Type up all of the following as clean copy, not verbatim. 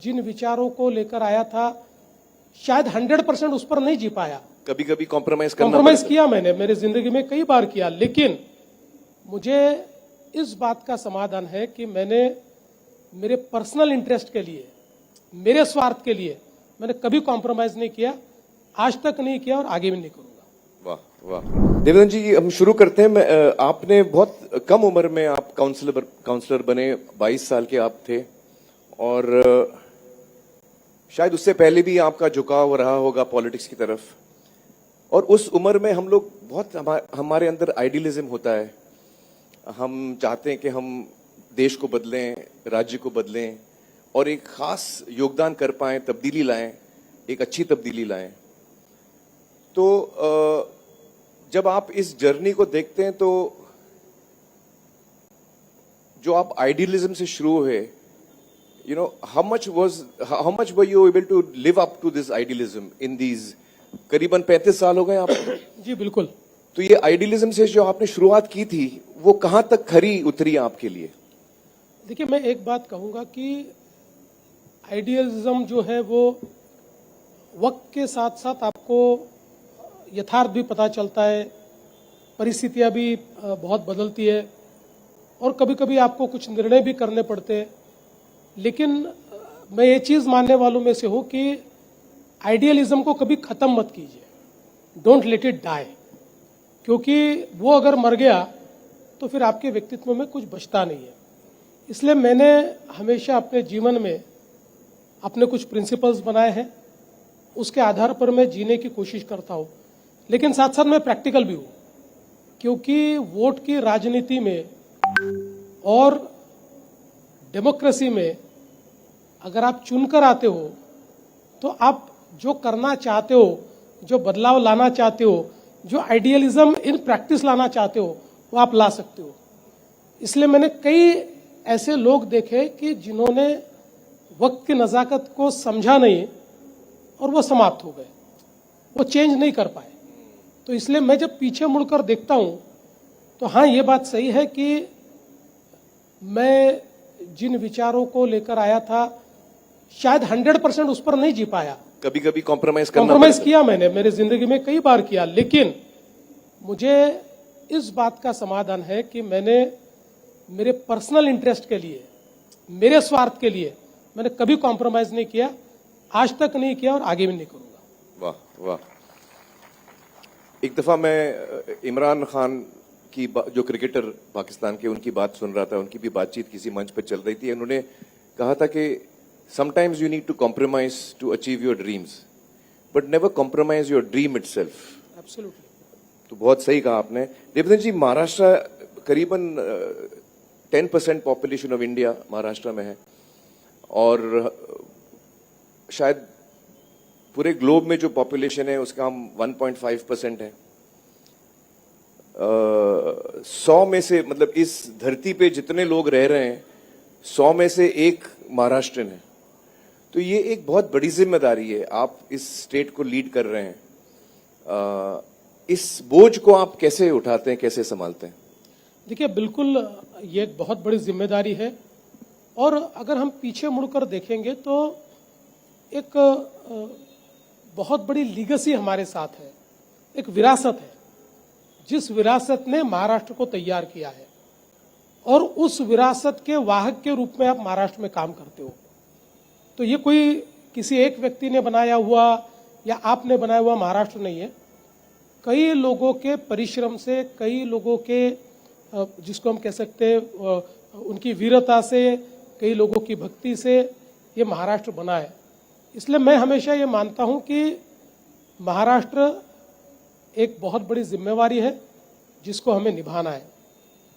जिन विचारों को लेकर आया था शायद 100% उस पर नहीं जी पाया। कभी कभी कॉम्प्रोमाइज किया मैंने, मेरे जिंदगी में कई बार किया, लेकिन मुझे इस बात का समाधान है कि मैंने मेरे पर्सनल इंटरेस्ट के लिए, मेरे स्वार्थ के लिए मैंने कभी कॉम्प्रोमाइज नहीं किया, आज तक नहीं किया और आगे भी नहीं करूंगा। वाह वाह। देवेंद्र जी, हम शुरू करते हैं। आपने बहुत कम उम्र में आप काउंसलर बने, 22 साल के आप थे, और शायद उससे पहले भी आपका झुकाव रहा होगा पॉलिटिक्स की तरफ। और उस उम्र में हम लोग बहुत, हमारे अंदर आइडियलिज्म होता है, हम चाहते हैं कि हम देश को बदलें, राज्य को बदलें और एक खास योगदान कर पाएं, तब्दीली लाएं, एक अच्छी तब्दीली लाएं। तो जब आप इस जर्नी को देखते हैं तो जो आप आइडियलिज्म से शुरू हुए, you know, how much were you able to live up to this idealism in these करीबन 35 साल हो गए आप? जी बिल्कुल। तो ये आइडियलिज्म से जो आपने शुरुआत की थी वो कहां तक खरी उतरी आपके लिए? देखिए, मैं एक बात कहूंगा कि आइडियलिज्म जो है वो वक्त के साथ साथ आपको यथार्थ भी पता चलता है, परिस्थितियां भी बहुत बदलती है और कभी कभी आपको कुछ निर्णय भी करने पड़ते हैं। लेकिन मैं ये चीज मानने वालों में से हूं कि आइडियलिज्म को कभी खत्म मत कीजिए, डोंट लेट इट डाई, क्योंकि वो अगर मर गया तो फिर आपके व्यक्तित्व में कुछ बचता नहीं है। इसलिए मैंने हमेशा अपने जीवन में अपने कुछ प्रिंसिपल्स बनाए हैं, उसके आधार पर मैं जीने की कोशिश करता हूं, लेकिन साथ साथ मैं प्रैक्टिकल भी हूं, क्योंकि वोट की राजनीति में और डेमोक्रेसी में अगर आप चुनकर आते हो तो आप जो करना चाहते हो, जो बदलाव लाना चाहते हो, जो आइडियलिज्म इन प्रैक्टिस लाना चाहते हो, वो आप ला सकते हो। इसलिए मैंने कई ऐसे लोग देखे कि जिन्होंने वक्त की नजाकत को समझा नहीं और वो समाप्त हो गए, वो चेंज नहीं कर पाए। तो इसलिए मैं जब पीछे मुड़कर देखता हूं तो हाँ, ये बात सही है कि मैं जिन विचारों को लेकर आया था शायद 100% उस पर नहीं जी पाया। कभी कभी कॉम्प्रोमाइज किया मैंने, मेरे जिंदगी में कई बार किया, लेकिन मुझे इस बात का समाधान है कि मैंने मेरे पर्सनल इंटरेस्ट के लिए, मेरे स्वार्थ के लिए मैंने कभी कॉम्प्रोमाइज नहीं किया, आज तक नहीं किया और आगे भी नहीं करूंगा। वाह वाह। एक दफा मैं इमरान खान की जो क्रिकेटर पाकिस्तान के, उनकी बात सुन रहा था, उनकी भी बातचीत किसी मंच पर चल रही थी। उन्होंने कहा था कि sometimes you need to compromise to achieve your dreams, but never compromise your dream itself. Absolutely. तो बहुत सही कहा आपने। देवेंद्र जी, महाराष्ट्र करीबन 10% पॉपुलेशन ऑफ इंडिया महाराष्ट्र में है, और शायद पूरे ग्लोब में जो पॉपुलेशन है उसका हम 1.5% है। 100 में से, मतलब इस धरती पे जितने लोग रह रहे हैं 100 में से एक महाराष्ट्रन है। तो ये एक बहुत बड़ी जिम्मेदारी है, आप इस स्टेट को लीड कर रहे हैं। इस बोझ को आप कैसे उठाते हैं, कैसे संभालते हैं? देखिए, बिल्कुल ये एक बहुत बड़ी जिम्मेदारी है, और अगर हम पीछे मुड़कर देखेंगे तो एक बहुत बड़ी लीगेसी हमारे साथ है, एक विरासत है, जिस विरासत ने महाराष्ट्र को तैयार किया है, और उस विरासत के वाहक के रूप में आप महाराष्ट्र में काम करते हो। तो ये कोई किसी एक व्यक्ति ने बनाया हुआ या आपने बनाया हुआ महाराष्ट्र नहीं है, कई लोगों के परिश्रम से, कई लोगों के जिसको हम कह सकते हैं उनकी वीरता से, कई लोगों की भक्ति से ये महाराष्ट्र बना है। इसलिए मैं हमेशा ये मानता हूं कि महाराष्ट्र एक बहुत बड़ी जिम्मेवारी है जिसको हमें निभाना है,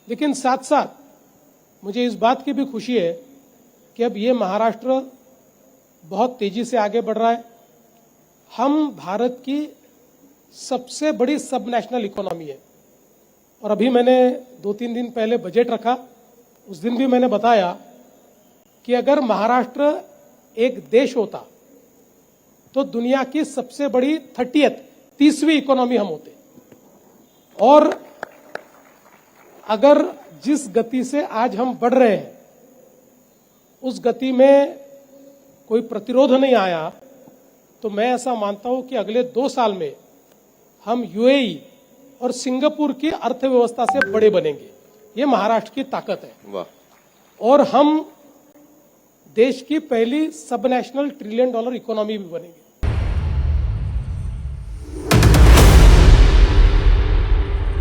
लेकिन साथ साथ मुझे इस बात की भी खुशी है कि अब ये महाराष्ट्र बहुत तेजी से आगे बढ़ रहा है। हम भारत की सबसे बड़ी सब नेशनल इकोनॉमी है, और अभी मैंने 2-3 दिन पहले बजट रखा, उस दिन भी मैंने बताया कि अगर महाराष्ट्र एक देश होता तो दुनिया की सबसे बड़ी 30वीं इकोनॉमी हम होते। और अगर जिस गति से आज हम बढ़ रहे हैं उस गति में कोई प्रतिरोध नहीं आया, तो मैं ऐसा मानता हूं कि अगले 2 साल में हम यूएई और सिंगापुर की अर्थव्यवस्था से बड़े बनेंगे। ये महाराष्ट्र की ताकत है। वाह। और हम देश की पहली सब नेशनल $1 ट्रिलियन इकोनॉमी भी बनेंगे।